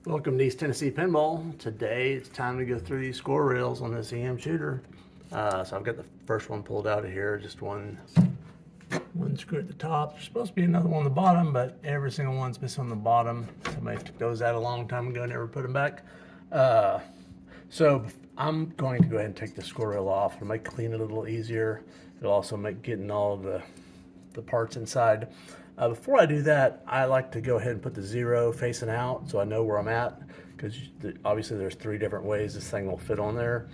Welcome to East Tennessee Pinball. Today it's time to go through these score rails on this EM shooter. So I've got the first one pulled out of here, just one screw at the top. There's supposed to be another one on the bottom, but every single one's missing on the bottom. Somebody took those out a long time ago, never put them back. So I'm going to go ahead and take the score rail off. It'll make clean it a little easier. It'll also make getting all the parts inside. Before I do that, I like to go ahead and put the 0 facing out so I know where I'm at, because obviously there's 3 different ways this thing will fit on there.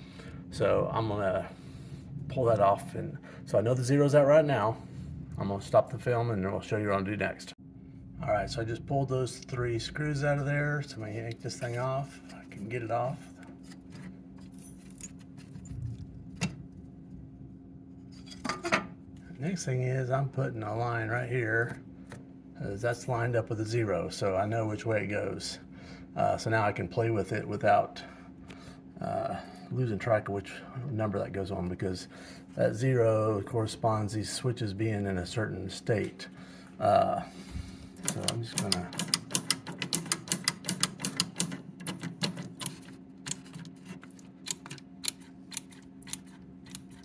So I'm gonna pull that off, and so I know the 0's out right now. I'm gonna stop the film and then I'll show you what I'm gonna do next. All right, so I just pulled those 3 screws out of there. So I'm gonna yank this thing off. I can get it off. Next thing is I'm putting a line right here, as that's lined up with a 0, so I know which way it goes. So now I can play with it without losing track of which number that goes on, because that 0 corresponds these switches being in a certain state. So I'm just gonna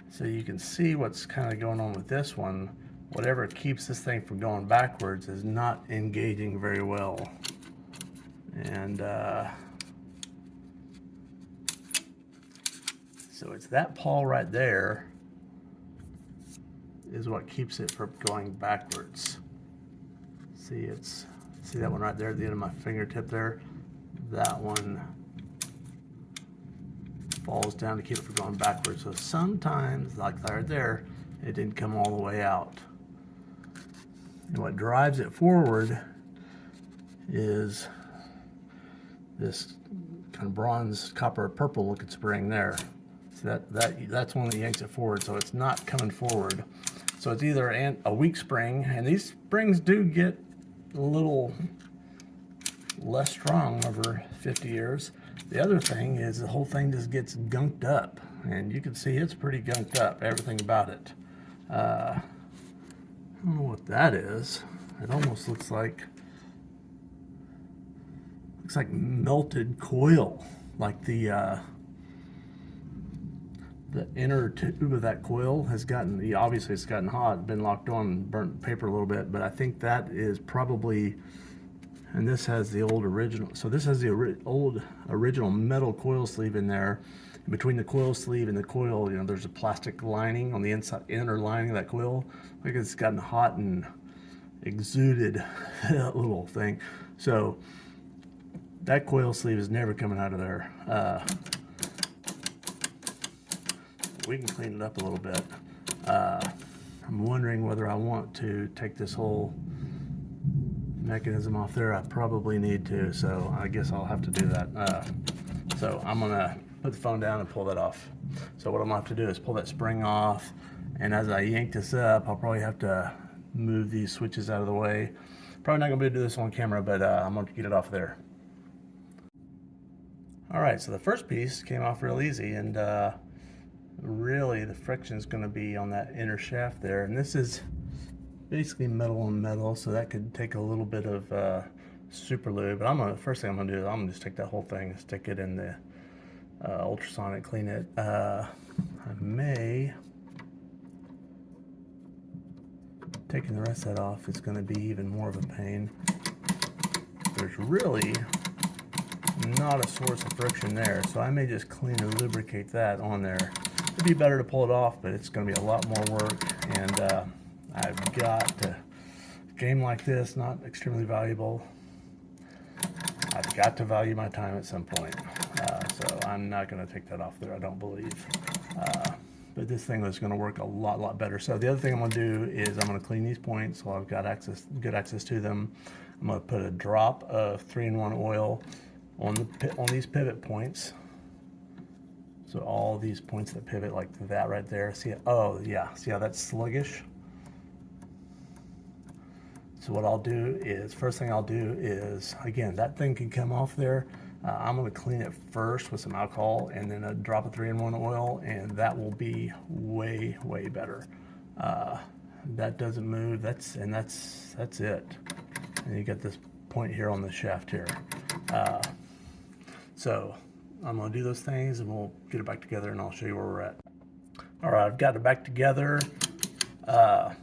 so you can see what's kind of going on with this one. Whatever keeps this thing from going backwards is not engaging very well. And so it's that pawl right there is what keeps it from going backwards. See that one right there at the end of my fingertip there? That one falls down to keep it from going backwards. So sometimes, like right there, it didn't come all the way out. And what drives it forward is this kind of bronze, copper, purple looking spring there. So that's one that yanks it forward, so it's not coming forward. So it's either a weak spring, and these springs do get a little less strong over 50 years. The other thing is the whole thing just gets gunked up, and you can see it's pretty gunked up, everything about it. I don't know what that is. It almost looks like melted coil, like the inner tube of that coil has gotten, obviously it's gotten hot, been locked on, and burnt paper a little bit, but I think that is probably, and this has the old original, so this has the old original metal coil sleeve in there. In between the coil sleeve and the coil, there's a plastic lining on the inside, inner lining of that coil. Like it's gotten hot and exuded that little thing. So that coil sleeve is never coming out of there. We can clean it up a little bit. I'm wondering whether I want to take this whole mechanism off there. I probably need to, so I guess I'll have to do that. So I'm gonna put the phone down and pull that off. So what I'm gonna have to do is pull that spring off, and as I yank this up, I'll probably have to move these switches out of the way. Probably not gonna be able to do this on camera, but I'm gonna get it off there. All right, so the first piece came off real easy, and really the friction is gonna be on that inner shaft there, and this is basically metal on metal, so that could take a little bit of super lube. But first thing I'm gonna do is I'm gonna just take that whole thing, stick it in the ultrasonic, clean it. I may, taking the rest of that off is gonna be even more of a pain. There's really not a source of friction there, so I may just clean and lubricate that on there. It'd be better to pull it off, but it's gonna be a lot more work, and I've got to, a game like this, not extremely valuable. I've got to value my time at some point. So I'm not gonna take that off there, I don't believe. But this thing is gonna work a lot better. So the other thing I'm gonna do is I'm gonna clean these points so I've got good access to them. I'm gonna put a drop of 3-in-1 oil on these pivot points. So all these points that pivot like that right there. See, oh yeah, see how that's sluggish? So what I'll do is, first thing I'll do is, again, that thing can come off there. I'm gonna clean it first with some alcohol and then a drop of 3-in-1 oil, and that will be way better. That doesn't move, that's it. And you get this point here on the shaft here. So I'm gonna do those things and we'll get it back together and I'll show you where we're at. All right, I've got it back together. I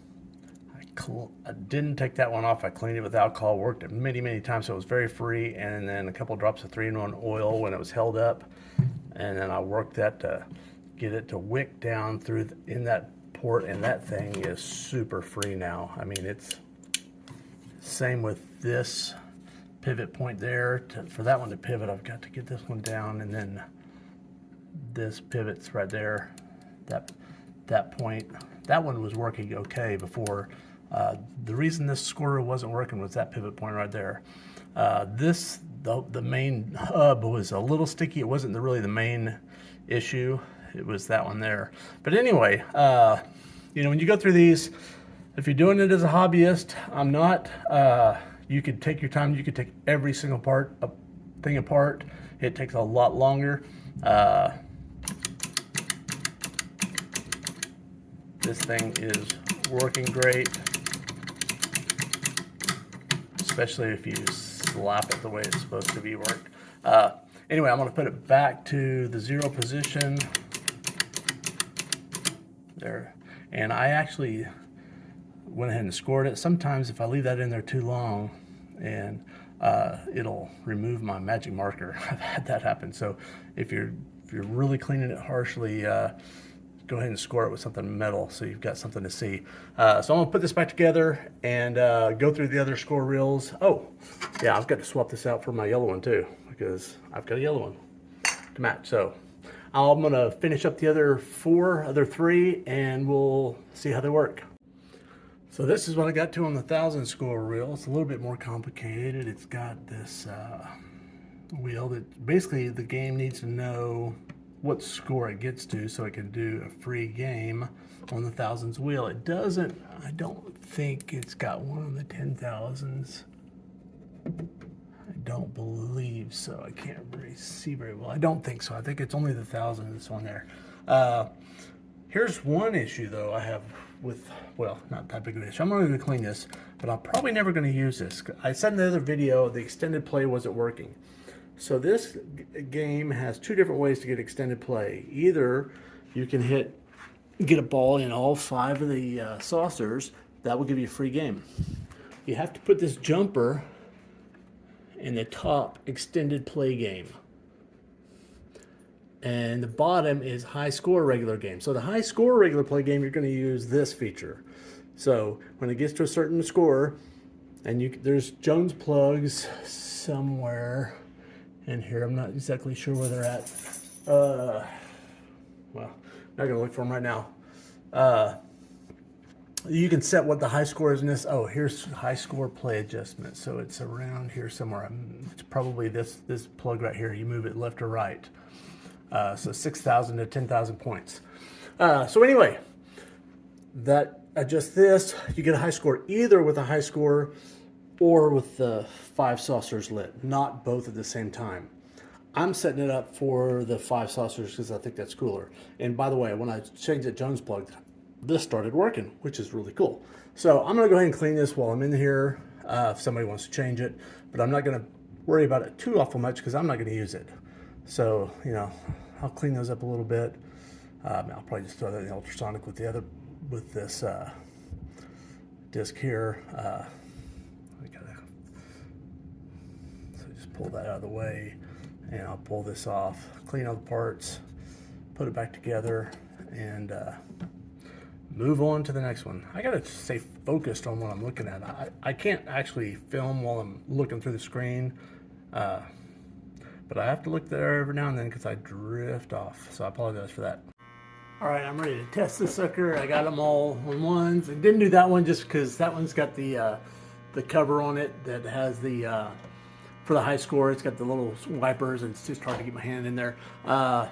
didn't take that one off. I cleaned it with alcohol, worked it many times so it was very free, and then a couple drops of 3-in-1 oil when it was held up, and then I worked that to get it to wick down through in that port, and that thing is super free now. I mean, it's same with this pivot point there. For that one to pivot, I've got to get this one down, and then this pivot's right there. That point, that one was working okay before. The reason this scorer wasn't working was that pivot point right there. The main hub was a little sticky. It wasn't really the main issue. It was that one there. But anyway, you know, when you go through these, if you're doing it as a hobbyist, I'm not. You could take your time. You could take every single thing apart. It takes a lot longer. This thing is working great, especially if you slap it the way it's supposed to be worked. Anyway, I'm going to put it back to the 0 position there, and I actually went ahead and scored it. Sometimes if I leave that in there too long, and it'll remove my magic marker. I've had that happen. So if you're really cleaning it harshly, go ahead and score it with something metal so you've got something to see. So I'm gonna put this back together and go through the other score reels. Oh, yeah, I've got to swap this out for my yellow one too, because I've got a yellow one to match. So I'm gonna finish up the other 3, and we'll see how they work. So this is what I got to on the 1,000 score reel. It's a little bit more complicated. It's got this wheel that basically the game needs to know what score it gets to so it can do a free game on the 1,000s wheel. It doesn't, I don't think it's got one on the 10,000s. I don't believe so. I can't really see very well. I don't think so. I think it's only the 1,000 that's on there. Here's one issue though I have with, well, not that big of an issue. I'm going to clean this, but I'm probably never going to use this. I said in the other video the extended play wasn't working. So this game has 2 different ways to get extended play. Either you can get a ball in all 5 of the saucers. That will give you a free game. You have to put this jumper in the top extended play game. And the bottom is high score regular game. So the high score regular play game, you're going to use this feature. So when it gets to a certain score, and there's Jones plugs somewhere in here. I'm not exactly sure where they're at. Well, not gonna look for them right now. You can set what the high score is in this. Oh, here's high score play adjustment. So it's around here somewhere. It's probably this plug right here. You move it left or right. So 6,000 to 10,000 points. So anyway, that adjusts this. You get a high score either with a high score or with the 5 saucers lit, not both at the same time. I'm setting it up for the 5 saucers because I think that's cooler. And by the way, when I changed the Jones plug, this started working, which is really cool. So I'm gonna go ahead and clean this while I'm in here, if somebody wants to change it, but I'm not gonna worry about it too awful much because I'm not gonna use it. So, you know, I'll clean those up a little bit. I'll probably just throw that in the ultrasonic with this disc here. So just pull that out of the way, and I'll pull this off, clean all the parts, put it back together, and move on to the next one. I gotta stay focused on what I'm looking at. I can't actually film while I'm looking through the screen, but I have to look there every now and then because I drift off, so I apologize for that. All right, I'm ready to test this sucker. I got them all on ones. I didn't do that one just because that one's got the cover on it that has the, for the high score, it's got the little wipers, and it's just hard to get my hand in there. Kind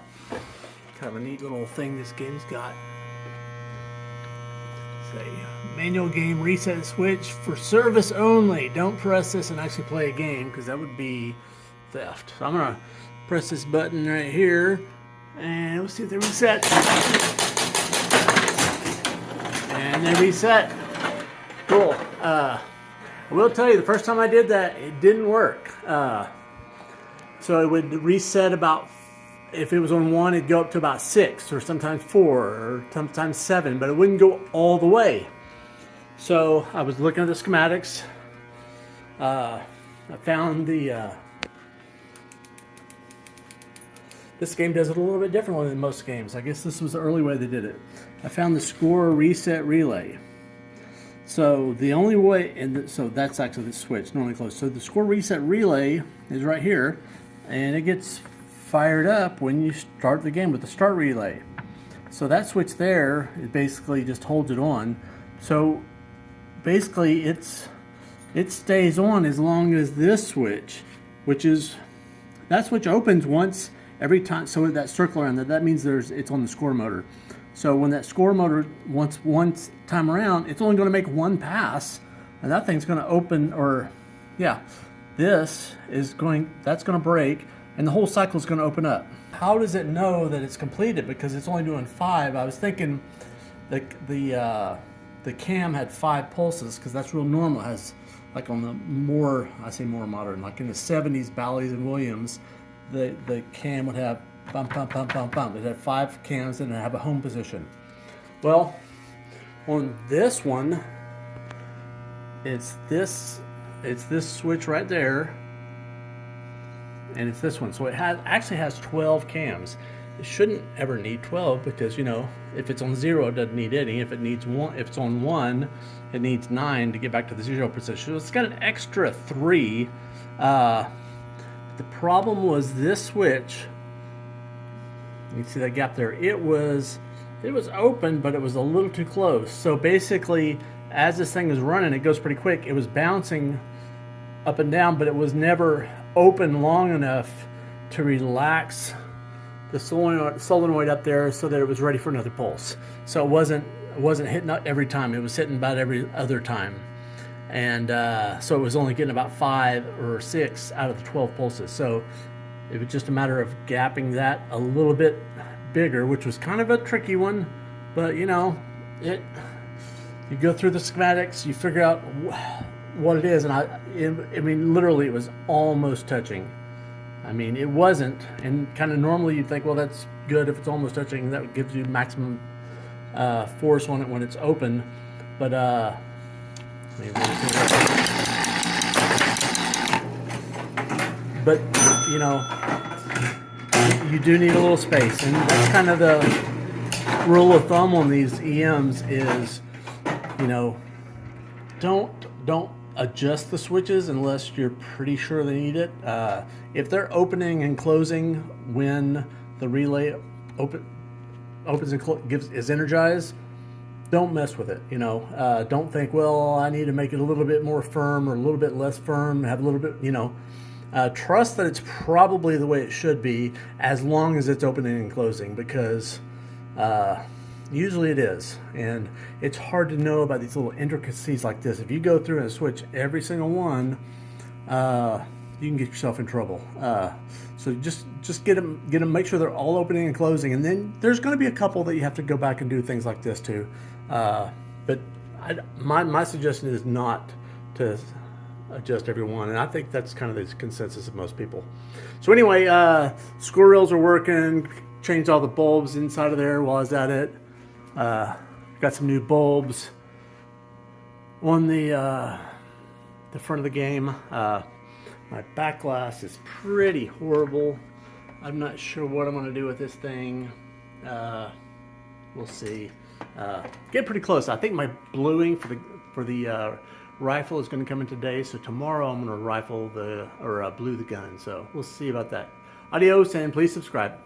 of a neat little thing this game's got. Say, manual game reset switch for service only. Don't press this and actually play a game because that would be theft. So I'm gonna press this button right here, and we'll see if they reset. And they reset. Cool. I will tell you, the first time I did that, it didn't work. So it would reset about, if it was on 1, it'd go up to about 6 or sometimes 4 or sometimes 7, but it wouldn't go all the way. So I was looking at the schematics. I found the, this game does it a little bit differently than most games. I guess this was the early way they did it. I found the score reset relay. So the only way, so that's actually the switch, normally closed. So the score reset relay is right here, and it gets fired up when you start the game with the start relay. So that switch there, it basically just holds it on. So basically it stays on as long as this switch, that switch opens once every time. So that circle around that means it's on the score motor. So when that score motor once time around, it's only going to make one pass, and that thing's going to open, that's going to break, and the whole cycle is going to open up. How does it know that it's completed? Because it's only doing 5. I was thinking the cam had 5 pulses, because that's real normal. It has, like on the more modern, like in the 70s Bally's and Williams, the cam would have bump, bump, bump, bump, bump. It had 5 cams and it have a home position. Well, on this one, it's this switch right there, and it's this one. So it actually has 12 cams. It shouldn't ever need 12 because, you know, if it's on 0, it doesn't need any. If it's on 1, it needs 9 to get back to the 0 position. So it's got an extra 3. The problem was this switch. You can see that gap there. It was open, but it was a little too close. So basically, as this thing is running, it goes pretty quick. It was bouncing up and down, but it was never open long enough to relax the solenoid up there so that it was ready for another pulse. So it wasn't hitting every time. It was hitting about every other time. And so it was only getting about 5 or 6 out of the 12 pulses. So it was just a matter of gapping that a little bit bigger, which was kind of a tricky one. But, you know, you go through the schematics, you figure out what it is. And I mean, literally, it was almost touching. I mean, it wasn't. And kind of normally you'd think, well, that's good if it's almost touching. That gives you maximum force on it when it's open. But, you know, you do need a little space, and that's kind of the rule of thumb on these EMs is, you know, don't adjust the switches unless you're pretty sure they need it. If they're opening and closing when the relay opens and is energized, don't mess with it. You know, don't think, well, I need to make it a little bit more firm or a little bit less firm, have a little bit, you know. Trust that it's probably the way it should be as long as it's opening and closing, because usually it is. And it's hard to know about these little intricacies like this. If you go through and switch every single one, you can get yourself in trouble. So just get them, make sure they're all opening and closing. And then there's going to be a couple that you have to go back and do things like this too. But my suggestion is not to adjust every one, and I think that's kind of the consensus of most people. So anyway, score reels are working. Changed all the bulbs inside of there while I was at it. Got some new bulbs on the front of the game. My back glass is pretty horrible. I'm not sure what I'm going to do with this thing. We'll see. Get pretty close. I think my bluing for the rifle is going to come in today, so tomorrow I'm going to blue the gun. So we'll see about that. Adios, and please subscribe.